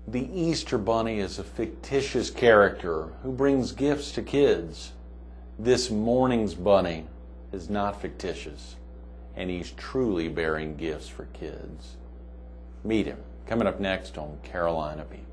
The Easter Bunny is a fictitious character who brings gifts to kids. This morning's bunny is not fictitious, and he's truly bearing gifts for kids. Meet him, coming up next on Carolina People.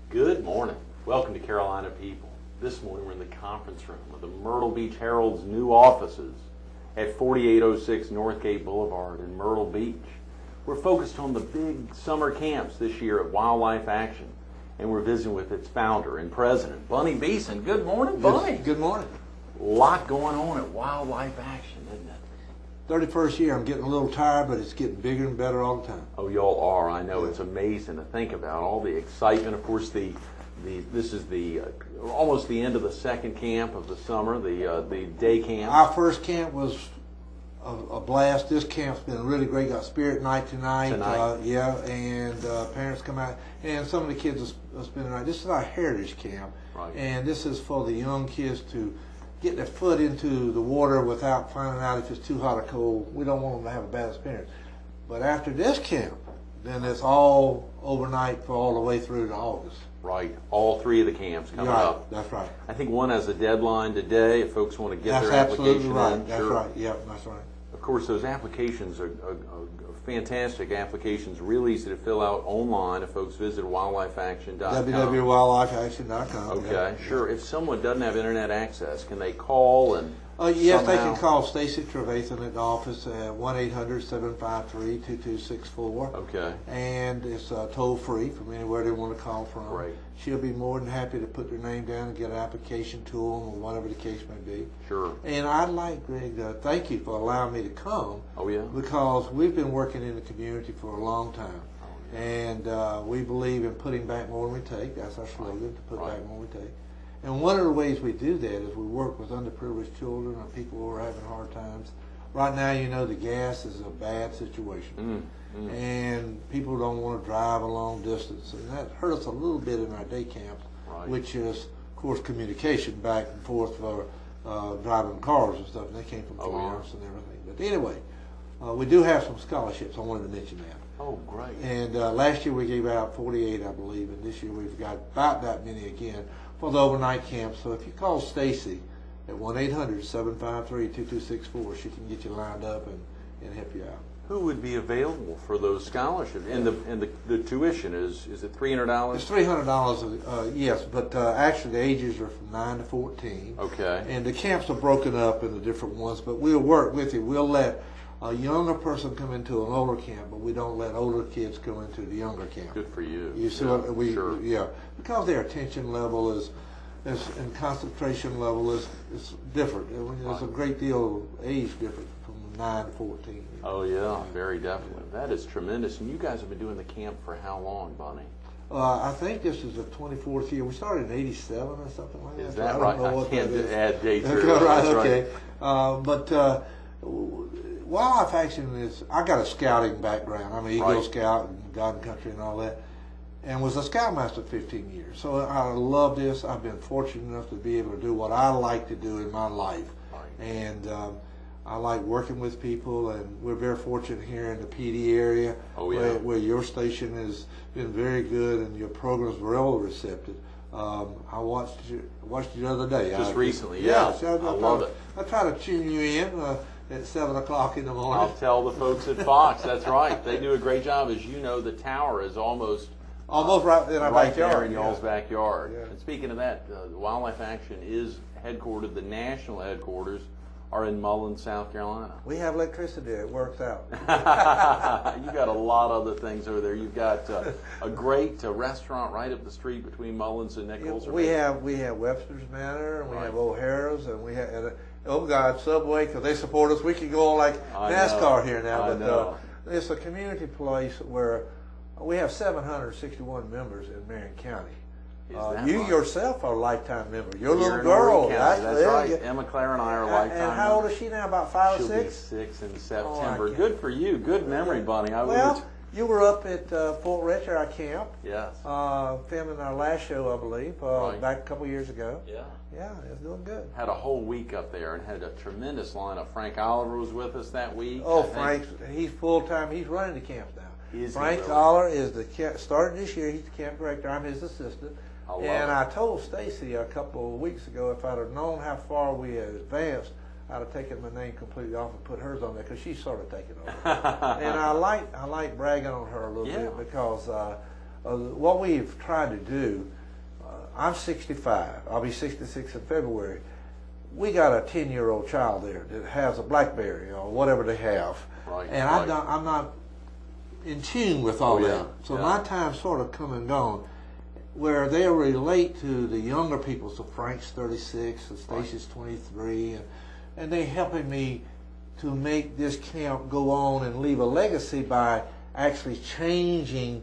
Good morning. Welcome to Carolina People. This morning we're in the conference room of the Myrtle Beach Herald's new offices at 4806 Northgate Boulevard in Myrtle Beach. We're focused on the big summer camps this year at Wildlife Action, and we're visiting with its founder and president, Bunny Beeson. Good morning, Bunny. Good morning. A lot going on at Wildlife Action, isn't it? 31st year, I'm getting a little tired, but it's getting bigger and better all the time. Oh, y'all are. I know. It's amazing to think about all the excitement. Of course, this is the almost the end of the second camp of the summer, the day camp. Our first camp was a blast. This camp's been really great. Got spirit night tonight. And parents come out, and some of the kids are spending the night. This is our heritage camp, right. And this is for the young kids to get their foot into the water without finding out if it's too hot or cold. We don't want them to have a bad experience. But after this camp, then it's all overnight for all the way through to August. Right. All three of the camps coming up. That's right. I think one has a deadline today if folks want to get their application in. That's right. Yep, that's right. Of course, those applications are fantastic applications, real easy to fill out online if folks visit wildlifeaction.com. www.wildlifeaction.com. Okay, yeah. Sure. If someone doesn't have internet access, can they call and yes, they can call Stacy Trevathan at the office at 1-800-753-2264. Okay. And it's toll free from anywhere they want to call from. Great. She'll be more than happy to put their name down and get an application to them or whatever the case may be. Sure. And I'd like, Greg, to thank you for allowing me to come. Oh, yeah? Because we've been working in the community for a long time. Oh, yeah. And we believe in putting back more than we take. That's our slogan, to put Right. back more than we take. And one of the ways we do that is we work with underprivileged children or people who are having hard times. Right now, you know, the gas is a bad situation. And people don't want to drive a long distance. And that hurt us a little bit in our day camps, Right. which is, of course, communication back and forth for driving cars and stuff. And they came from Florence and everything. But anyway, we do have some scholarships. I wanted to mention that. Oh, great. And last year we gave out 48, I believe, and this year we've got about that many again for the overnight camp. So if you call Stacy at 1-800-753-2264, she can get you lined up and help you out. Who would be available for those scholarships? And the tuition is it $300? It's $300, yes, but actually the ages are from 9 to 14. Okay. And the camps are broken up into different ones, but we'll work with you. We'll let a younger person come into an older camp, but we don't let older kids go into the younger camp. Good for you. You see what we? Sure. Yeah, because their attention level is and concentration level is different. I mean, there's a great deal of age difference from 9 to 14. Oh yeah, very definitely. That is tremendous. And you guys have been doing the camp for how long, Bunny? I think this is the 24th year. We started in '87 or something like that. Is that right? I can't add dates. Right, okay. But Wildlife Action is, I got a scouting background. I'm an Eagle Scout and God and Country and all that, and was a Scoutmaster 15 years. So I love this. I've been fortunate enough to be able to do what I like to do in my life. Right. And I like working with people, and we're very fortunate here in the PD area where your station has been very good and your program's well receptive. I watched you the other day. Just recently, yeah. I love it. I try to tune you in at 7 o'clock in the morning. I'll tell the folks at Fox. That's right. They do a great job. As you know, the tower is almost right in our backyard. There in y'all's backyard. Yeah. And speaking of that, Wildlife Action is headquartered. The national headquarters are in Mullins, South Carolina. We have electricity there. It works out. You got a lot of other things over there. You've got a great restaurant right up the street between Mullins and Nichols. We have Webster's Manor, and we have O'Hara's, and we have Subway, because they support us. We can go on like NASCAR here now, but it's a community place where we have 761 members in Marion County. You yourself are a lifetime member. Your little girl. That's right. Emma Claire and I are lifetime members. And how old is she now? About 5 or 6? She'll be 6 in September. Good for you. Good memory, Bunny. You were up at Fort Rich, our camp. Yes. Filming our last show, I believe, Right. back a couple years ago. Yeah. Yeah, it's doing good. Had a whole week up there and had a tremendous lineup. Frank Oliver was with us that week. Oh, Frank, he's full-time. He's running the camps now. Is he Frank really? Oliver is the starting this year. He's the camp director. I'm his assistant. I love And it. I told Stacy a couple of weeks ago if I'd have known how far we had advanced, I'd have taken my name completely off and put hers on there because she sort of taken over. And I like bragging on her a little bit because what we've tried to do. I'm 65. I'll be 66 in February. We got a 10-year-old child there that has a BlackBerry or whatever they have, Right, and right. I'm not in tune with all Oh, yeah, that. So yeah. my time's sort of come and gone, where they relate to the younger people. So Frank's 36 and Stacy's 23, and they helping me to make this camp go on and leave a legacy by actually changing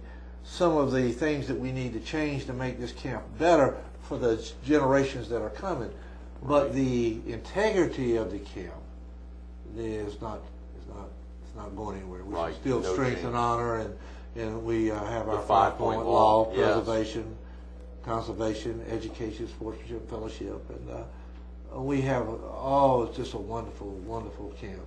some of the things that we need to change to make this camp better for the generations that are coming. But the integrity of the camp is not going anywhere. We Right. still No strength change. and honor, and we have our 5-point 5-point law, law, yes. preservation, conservation, education, sportsmanship, fellowship, and we have it's just a wonderful, wonderful camp.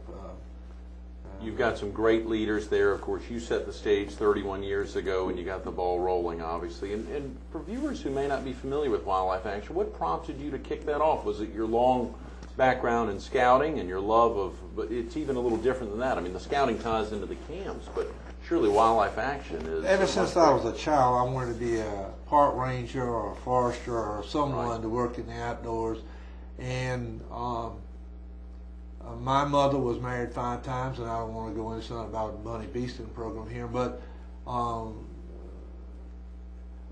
You've got some great leaders there. Of course, you set the stage 31 years ago, and you got the ball rolling, obviously. And for viewers who may not be familiar with Wildlife Action, what prompted you to kick that off? Was it your long background in scouting and your love of, but it's even a little different than that. I mean, the scouting ties into the camps, but surely Wildlife Action is... Ever since I was a child, I wanted to be a park ranger or a forester or someone to work in the outdoors. And my mother was married 5 times, and I don't want to go into something about the Beeson program here, but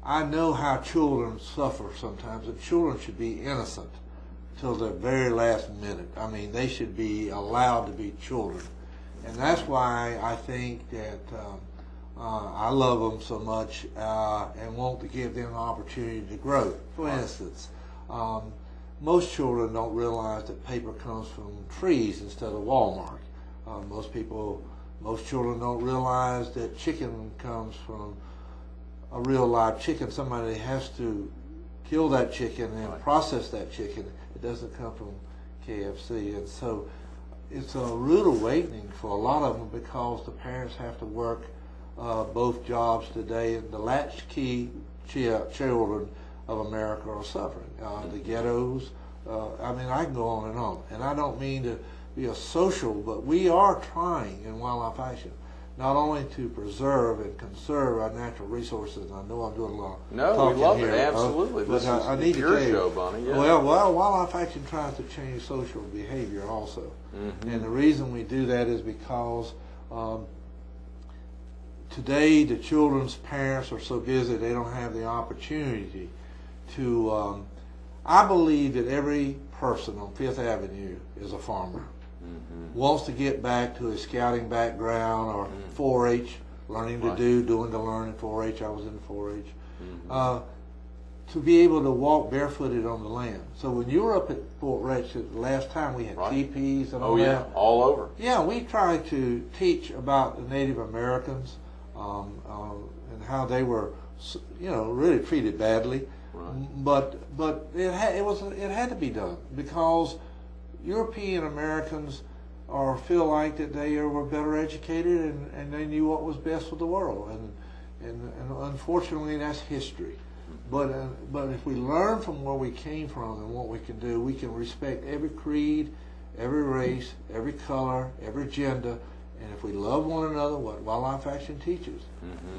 I know how children suffer sometimes, and children should be innocent till the very last minute. I mean, they should be allowed to be children. And that's why I think that I love them so much and want to give them an opportunity to grow. For instance, most children don't realize that paper comes from trees instead of Walmart. Most children don't realize that chicken comes from a real live chicken. Somebody has to kill that chicken and process that chicken. It doesn't come from KFC. And so it's a rude awakening for a lot of them because the parents have to work both jobs today, and the latchkey children of America are suffering. The ghettos, I mean, I can go on. And I don't mean to be a social, but we are trying in Wildlife Action not only to preserve and conserve our natural resources. And I know I'm doing a lot of talking we love here, it, absolutely. But I need to your tell you, show, Bunny. Yeah. well, Wildlife Action tries to change social behavior also. And the reason we do that is because today the children's parents are so busy they don't have the opportunity to I believe that every person on Fifth Avenue is a farmer. Wants to get back to his scouting background or 4-H, learning to doing the learning 4-H. I was in 4-H. To be able to walk barefooted on the land. So when you were up at Fort Rich the last time, we had teepees and all that. All over. Yeah, we tried to teach about the Native Americans and how they were, really treated badly. But it had to be done because European Americans feel like that they were better educated and they knew what was best for the world, and unfortunately that's history. But if we learn from where we came from and what we can do, we can respect every creed, every race, every color, every gender, and if we love one another, what Wildlife Action teaches,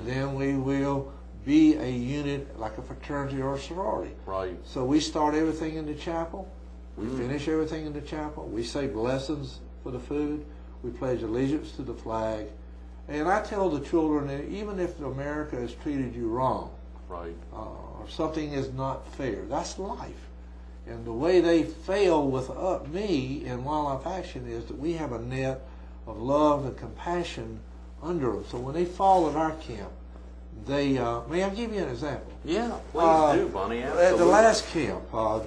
then we will be a unit like a fraternity or a sorority. Right. So we start everything in the chapel. We finish everything in the chapel. We say blessings for the food. We pledge allegiance to the flag. And I tell the children that even if America has treated you wrong, or something is not fair, that's life. And the way they fail with me in Wildlife Action is that we have a net of love and compassion under them. So when they fall at our camp, may I give you an example? Yeah, please do, Bunny. Absolutely. At the last camp, a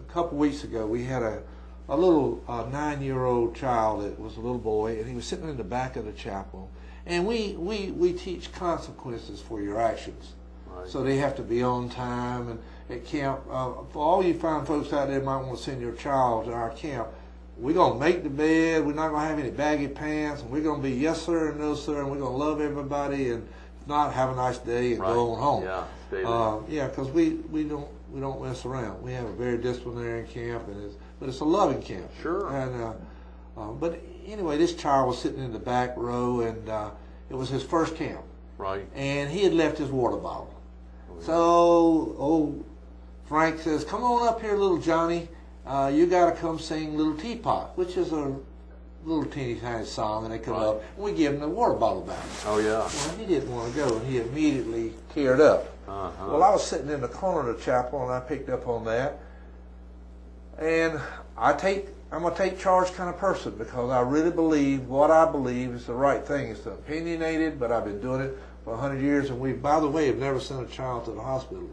couple weeks ago, we had a little 9-year-old child that was a little boy, and he was sitting in the back of the chapel, And we teach consequences for your actions. Right. So they have to be on time. And at camp, for all you fine folks out there that might want to send your child to our camp, we're going to make the bed. We're not going to have any baggy pants. And we're going to be yes, sir, and no, sir. And we're going to love everybody. And if not, have a nice day and go on home. Yeah, stay there. Yeah, because we don't mess around. We have a very disciplinary camp, but it's a loving camp. Sure. And but anyway, this child was sitting in the back row, and it was his first camp. Right. And he had left his water bottle. Oh, yeah. So old Frank says, "Come on up here, little Johnny. You got to come sing Little Teapot," which is a little teeny tiny song, and they come up, and we give him the water bottle back. Oh, yeah. Well, he didn't want to go, and he immediately teared up. Uh-huh. Well, I was sitting in the corner of the chapel, and I picked up on that. And I'm a take charge kind of person, because I really believe what I believe is the right thing. It's opinionated, but I've been doing it for 100 years, and we, by the way, have never sent a child to the hospital.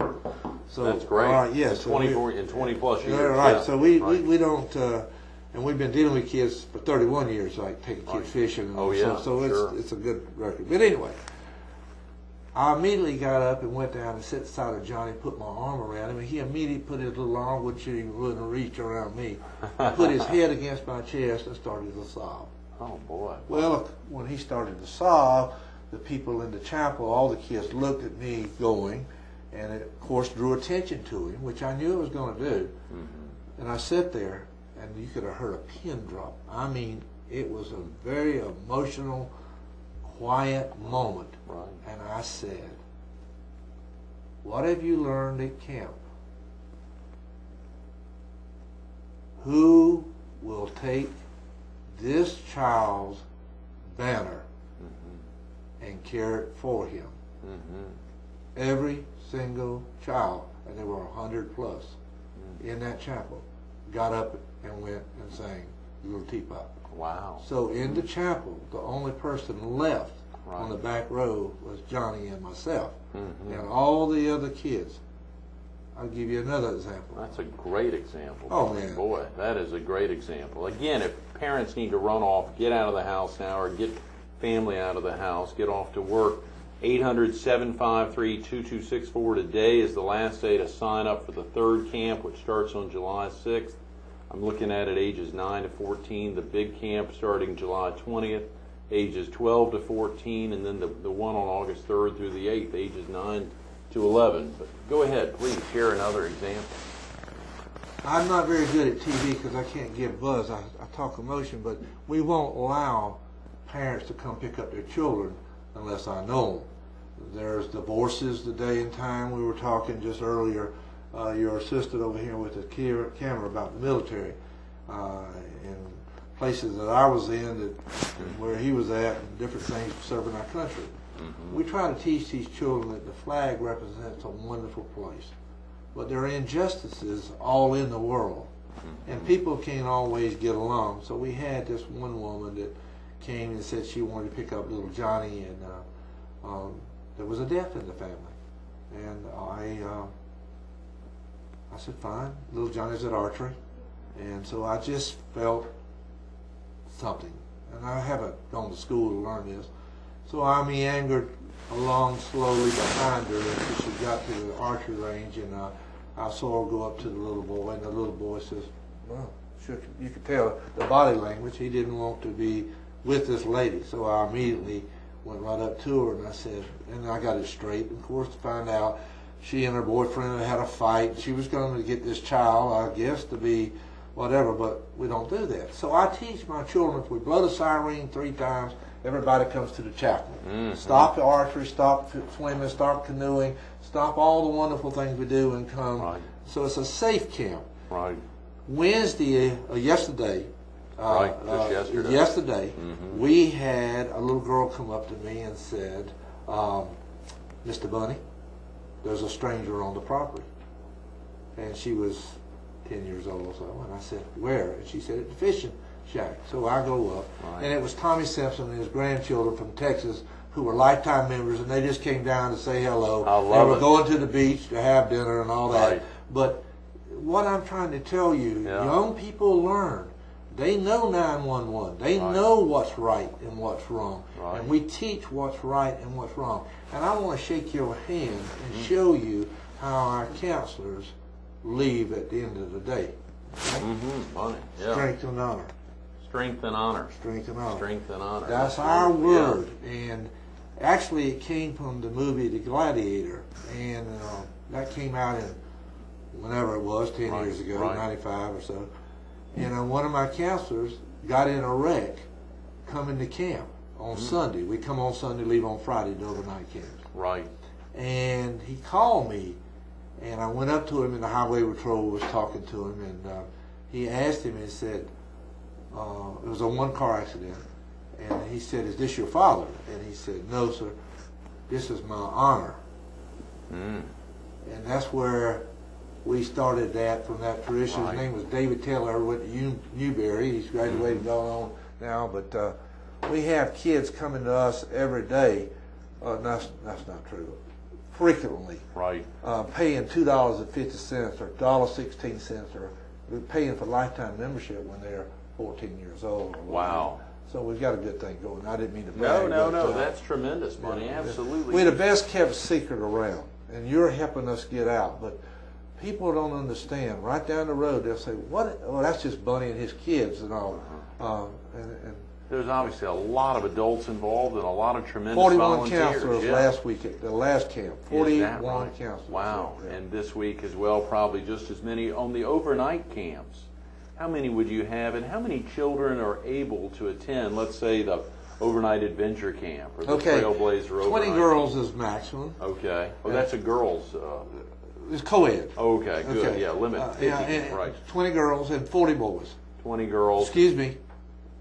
So that's great. All right, yes, in 20 plus years. Yeah, right. Yeah. So we don't, and we've been dealing with kids for 31 years, like taking kids fishing. And oh yeah. So sure. it's a good record. But anyway, I immediately got up and went down and sat beside of Johnny, put my arm around him, and he immediately put his little arm, which he wouldn't reach around me, put his head against my chest and started to sob. Oh boy. Well, when he started to sob, the people in the chapel, all the kids looked at me going, and it, of course, drew attention to him, which I knew it was going to do. Mm-hmm. And I sat there, and you could have heard a pin drop. I mean, it was a very emotional, quiet moment. Right. And I said, "What have you learned at camp? Who will take this child's banner and carry it for him?" Mm-hmm. Every single child, and there were 100 plus in that chapel, got up and went and sang Little Teapot. Wow. So in the chapel, the only person left on the back row was Johnny and myself. Mm-hmm. And all the other kids. I'll give you another example. That's a great example. Oh, man. Boy, that is a great example. Again, if parents need to run off, get out of the house now, or get family out of the house, get off to work, 800-753-2264 today is the last day to sign up for the third camp, which starts on July 6th. I'm looking at it ages 9 to 14. The big camp starting July 20th, ages 12 to 14, and then the one on August 3rd through the 8th, ages 9 to 11. But go ahead, please share another example. I'm not very good at TV because I can't give buzz. I talk emotion, but we won't allow parents to come pick up their children unless I know them. There's divorces the day and time. We were talking just earlier, your assistant over here with the camera about the military, and places that I was in, and where he was at, and different things serving our country. Mm-hmm. We try to teach these children that the flag represents a wonderful place, but there are injustices all in the world, and people can't always get along. So we had this one woman that came and said she wanted to pick up little Johnny, and there was a death in the family, and I said, fine, little Johnny's at archery, and so I just felt something, and I haven't gone to school to learn this, so I meandered along slowly behind her until she got to the archery range, and I saw her go up to the little boy, and the little boy says, well, sure, you could tell the body language, he didn't want to be with this lady, so I immediately went right up to her, and I said, and I got it straight, of course, to find out she and her boyfriend had a fight. She was going to get this child, I guess, to be whatever, but we don't do that. So I teach my children, if we blow the siren 3 times, everybody comes to the chapel. Mm-hmm. Stop the archery, stop swimming, stop canoeing, stop all the wonderful things we do and come. Right. So it's a safe camp. Right. Wednesday, yesterday, yesterday, mm-hmm. we had a little girl come up to me and said, Mr. Bunny, there's a stranger on the property. And she was 10 years old, and I said, where? And she said, at the fishing shack. So I go up, right. And it was Tommy Simpson and his grandchildren from Texas who were lifetime members, and they just came down to say hello. They were going to the beach to have dinner and all that. Right. But what I'm trying to tell you, young people learn. They know 911. They know what's right and what's wrong. Right. And we teach what's right and what's wrong. And I want to shake your hand and show you how our counselors leave at the end of the day. Funny. Yeah. Strength and honor. Strength and honor. Strength and honor. Strength and honor. That's our word. And actually it came from the movie The Gladiator. And that came out in whenever it was, 10 years ago, 95 or so. And one of my counselors got in a wreck coming to camp on Sunday. We come on Sunday, leave on Friday to overnight camp. Right. And he called me, and I went up to him, and the highway patrol was talking to him, and he asked him and said, it was a one-car accident, and he said, "Is this your father?" And he said, "No, sir, this is my honor." And that's where we started that from that tradition. His name was David Taylor, went to Newberry. He's graduated on now, but we have kids coming to us every day. That's not true. Frequently, paying $2.50 or $1.16, or paying for lifetime membership when they're 14 years old. Wow. So we've got a good thing going. I didn't mean to brag. No, that's tremendous, Bunny. Absolutely. We're the best kept secret around, and you're helping us get out. But people don't understand. Right down the road, they'll say, "What? Oh, that's just Bunny and his kids and all." And there's obviously a lot of adults involved and a lot of tremendous 41 volunteers. counselors last week at the last camp. 41 counselors. Wow. And this week as well, probably just as many on the overnight camps. How many would you have, and how many children are able to attend, let's say, the overnight adventure camp or the Trailblazer overnight? 20 girls is maximum. Okay. Oh, that's a girls. It's co-ed. Okay, good. Okay. Yeah, limit 50. Right. 20 girls and 40 boys. 20 girls. Excuse me,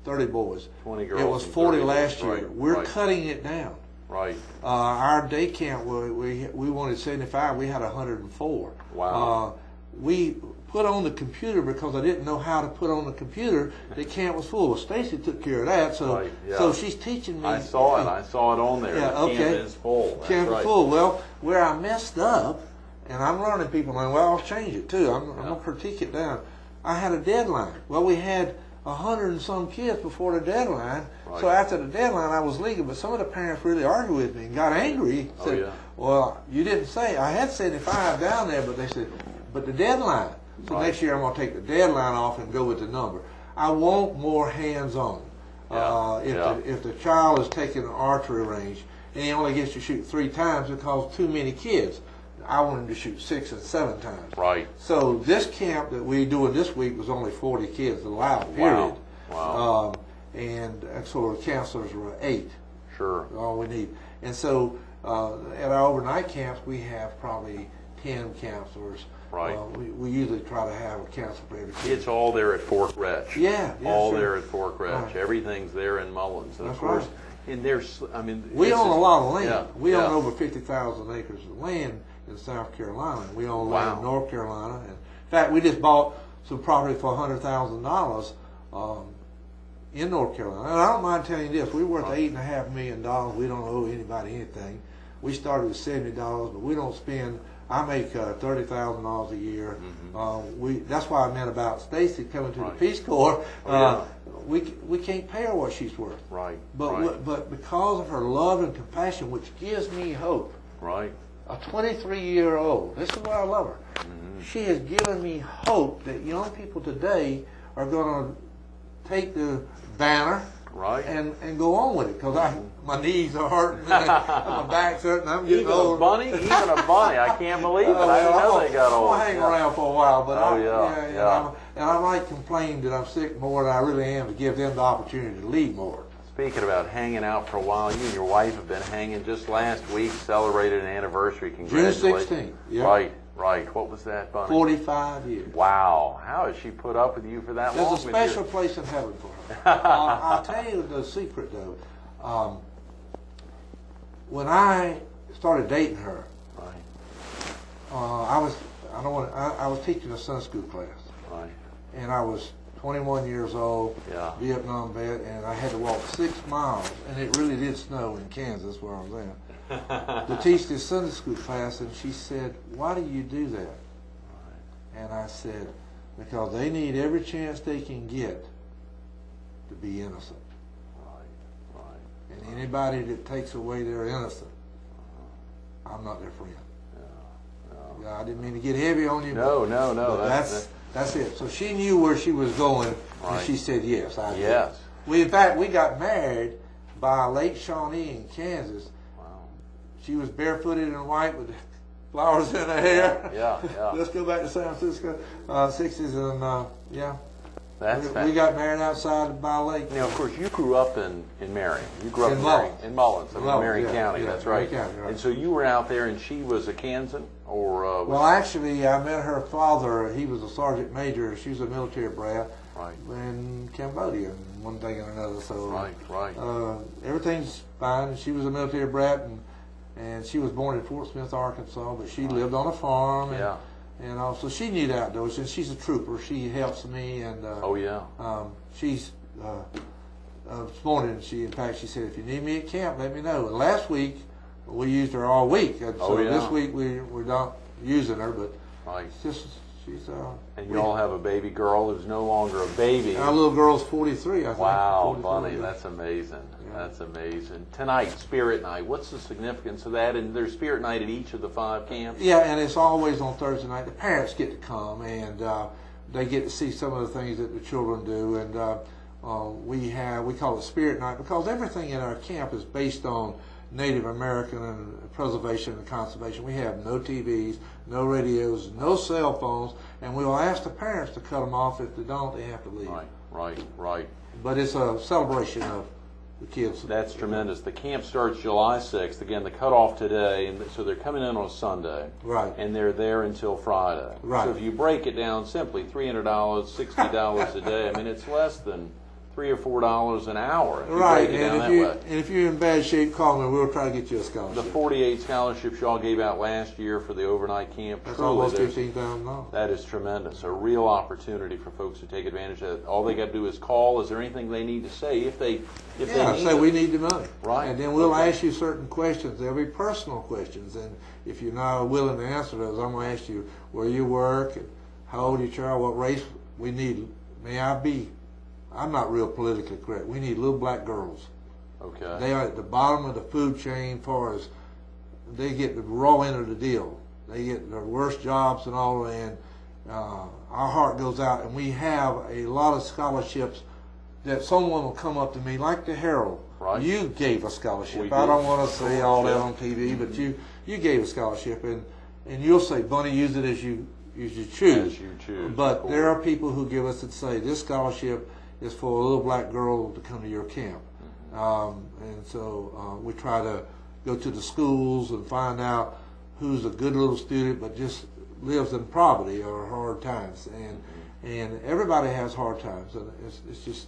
30 boys. 20 girls. It was 40 last year. Right. We're cutting it down. Right. Our day camp, we wanted 75. We had 104. Wow. We put on the computer because I didn't know how to put on the computer. The camp was full. Well, Stacy took care of that, so so she's teaching me. I saw it. I saw it on there. Yeah, the camp is full. Camp is full. Well, where I messed up, and I'm learning people going, well, I'll change it too. I'm going to critique it down. I had a deadline. Well, we had 100 and some kids before the deadline. So after the deadline, I was legal. But some of the parents really argued with me and got angry. Said, well, you didn't say. I had 75 down there, but they said, but the deadline. So next year I'm going to take the deadline off and go with the number. I want more hands-on. If the child is taking an archery range and he only gets to shoot 3 times because too many kids, I want him to shoot 6 and 7 times. Right. So this camp that we doing this week was only 40 kids allowed, period. Wow. And so the counselors were 8. Sure. All we need. And so at our overnight camps, we have probably 10 counselors. Right. We usually try to have a counselor for every kid. It's all there at Fort Wretch. Yeah, all there at Fort Wretch. Right. Everything's there in Mullins. And That's of course, right. And there's, I mean, we own a lot of land. Yeah, we own over 50,000 acres of land in South Carolina. We own land in North Carolina. And in fact, we just bought some property for $100,000 in North Carolina. And I don't mind telling you this: we're worth $8.5 million. We don't owe anybody anything. We started with $70, but we don't spend. I make $30,000 a year. That's why I meant about Stacy coming to the Peace Corps. We can't pay her what she's worth. Right. But because of her love and compassion, which gives me hope. Right. A 23-year-old. This is why I love her. She has given me hope that young people today are going to take the banner. Right. And go on with it, because my knees are hurting, and my back's hurting. I'm getting old. Even a bunny. I can't believe it. I didn't know they got old. I'll hang around for a while, but I might complain that I'm sick more than I really am, to give them the opportunity to lead more. Speaking about hanging out for a while, you and your wife have been hanging. Just last week, celebrated an anniversary. Congratulations. June 16th. Yep. Right. What was that, Bunny? 45 years. Wow. How has she put up with you for that long? There's a special place in heaven for her. I'll tell you the secret, though. When I started dating her, I was teaching a Sunday school class. Right. And I was 21 years old, Vietnam vet, and I had to walk 6 miles, and it really did snow in Kansas where I was at. To teach this Sunday school class, and she said, "Why do you do that?" And I said, "Because they need every chance they can get to be innocent. Right. And anybody that takes away their innocence, I'm not their friend. Yeah, I didn't mean to get heavy on you. No. That's it. So she knew where she was going, and she said yes. Yes. In fact, we got married by Lake Shawnee in Kansas. Wow. She was barefooted and white with flowers in her hair. Yeah. Let's go back to San Francisco, 60s, and That's we got married outside by a lake. Now, of course, you grew up in Marion. You grew up in Mullins, Marion County. That's right. County, right. And so you were out there, and she was a Kansan, or well, actually, I met her father. He was a sergeant major. She was a military brat. Right. In Cambodia, and one thing and another. So right. Everything's fine. And she was a military brat, and she was born in Fort Smith, Arkansas, but she lived on a farm. And also she knew the outdoors, and she's a trooper. She helps me, and she's this morning. In fact, she said, if you need me at camp, let me know. And last week we used her all week, and so this week we're not using her, but she's. And you all have a baby girl who's no longer a baby. Our little girl's 43, I think. Wow, Bunny, that's amazing. Yeah. That's amazing. Tonight, Spirit Night. What's the significance of that? And there's Spirit Night at each of the 5 camps? Yeah, and it's always on Thursday night. The parents get to come, and they get to see some of the things that the children do. And we call it Spirit Night because everything in our camp is based on Native American and preservation and conservation. We have no TVs, no radios, no cell phones, and we will ask the parents to cut them off. If they don't, they have to leave. Right. But it's a celebration of the kids. That's tremendous. The camp starts July 6th. Again, the cutoff today, and so they're coming in on a Sunday. Right. And they're there until Friday. Right. So if you break it down simply, $300, $60 a day, I mean, it's less than $3 or $4 an hour. Right, and if you're in bad shape, call me. We'll try to get you a scholarship. The 48 scholarships y'all gave out last year for the overnight camp. That's almost $15,000. That is tremendous. A real opportunity for folks to take advantage of it. All they got to do is call. Is there anything they need to say if they say we need the money. Right. And then we'll ask you certain questions. There'll be personal questions, and if you're not willing to answer those, I'm going to ask you where you work, and how old your child, what race we need. I'm not real politically correct. We need little black girls. Okay. They are at the bottom of the food chain far as they get the raw end of the deal. They get the worst jobs and all, and our heart goes out, and we have a lot of scholarships that someone will come up to me, like the Herald. Right. You gave a scholarship. We I did. don't want to say all that on TV, but you gave a scholarship, and you'll say, Bunny, use it as you choose. As you choose. But there are people who give us and say, this scholarship is for a little black girl to come to your camp. And so we try to go to the schools and find out who's a good little student but just lives in poverty or hard times. And everybody has hard times. And it's just,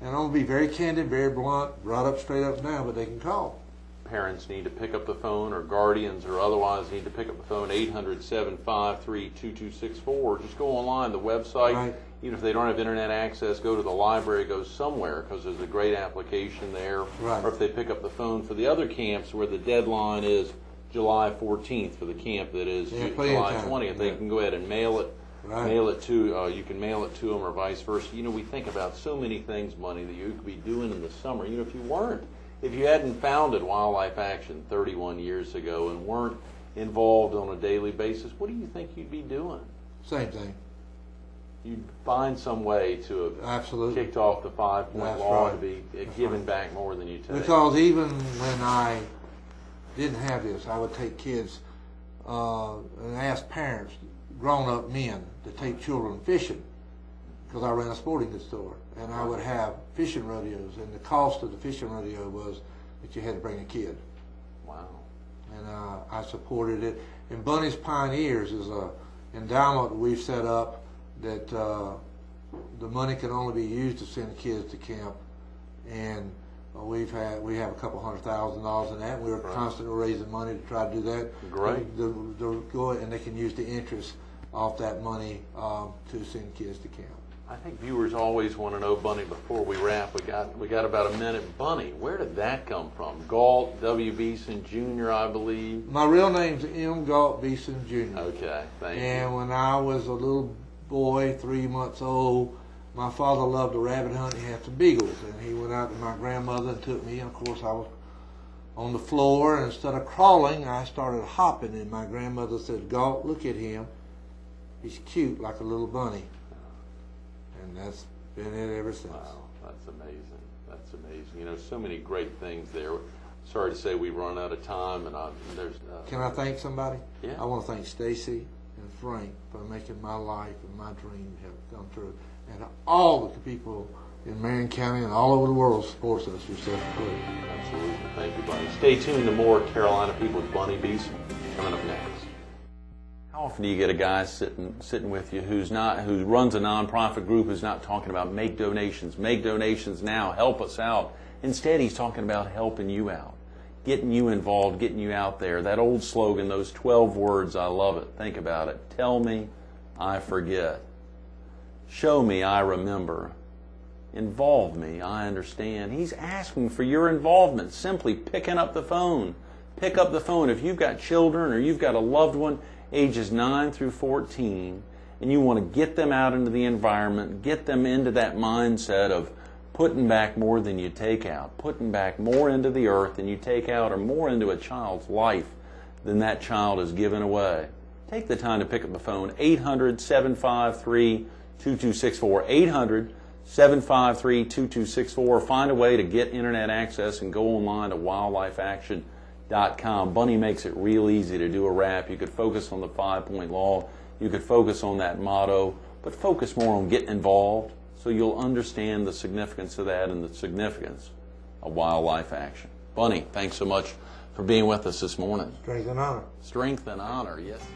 and I'm going to be very candid, very blunt, right up, straight up now, but they can call. Parents need to pick up the phone, or guardians or otherwise need to pick up the phone, 800-753-2264. Just go online, the website. Right. Even if they don't have internet access, go to the library, go somewhere, because there's a great application there. Right. Or if they pick up the phone for the other camps where the deadline is July 14th for the camp that is July 20th, they can go ahead and mail it. Right. Mail it to you can mail it to them, or vice versa. You know, we think about so many things, Bunny, that you could be doing in the summer. You know, if you hadn't founded Wildlife Action 31 years ago and weren't involved on a daily basis, what do you think you'd be doing? Same thing. You'd find some way to have kicked off the 5-point law and be giving back more than you take. Because even when I didn't have this, I would take kids and ask parents, grown-up men, to take children fishing, because I ran a sporting goods store, and I would have fishing rodeos, and the cost of the fishing rodeo was that you had to bring a kid. Wow. And I supported it. And Bunny's Pioneers is a endowment we've set up that the money can only be used to send kids to camp, and we have a couple $100,000 in that. We're constantly raising money to try to do that. Great. And they can use the interest off that money to send kids to camp. I think viewers always want to know, Bunny, before we wrap, we got about a minute. Bunny, where did that come from? Galt W. Beeson Jr., I believe. My real name's M. Galt Beeson Jr. Okay, thank you. And when I was a little boy, 3 months old, my father loved to rabbit hunt. He had some beagles, and he went out with my grandmother and took me. And of course, I was on the floor, and instead of crawling, I started hopping. And my grandmother said, "Galt, look at him. He's cute like a little bunny." And that's been it ever since. Wow, that's amazing. That's amazing. You know, so many great things there. Sorry to say we've run out of time, and there's. Can I thank somebody? Yeah. I want to thank Stacy and Frank for making my life and my dream have come true, and all the people in Marion County and all over the world supports us, yourself included. Absolutely. Thank you, Bunny. Stay tuned to more Carolina People with Bunny Beeson coming up next. How often do you get a guy sitting with you who runs a nonprofit group who's not talking about make donations now, help us out. Instead, he's talking about helping you out, getting you involved, getting you out there. That old slogan, those 12 words, I love it. Think about it. Tell me, I forget. Show me, I remember. Involve me, I understand. He's asking for your involvement, simply picking up the phone. Pick up the phone. If you've got children or you've got a loved one ages 9 through 14, and you want to get them out into the environment, get them into that mindset of putting back more than you take out, putting back more into the earth than you take out, or more into a child's life than that child is given away. Take the time to pick up the phone, 800-753-2264, 800-753-2264. Find a way to get internet access and go online to wildlifeaction.com. Bunny makes it real easy to do a rap. You could focus on the 5-point law. You could focus on that motto, but focus more on getting involved so you'll understand the significance of that and the significance of wildlife action. Bunny, thanks so much for being with us this morning. Strength and honor. Strength and honor, yes, sir.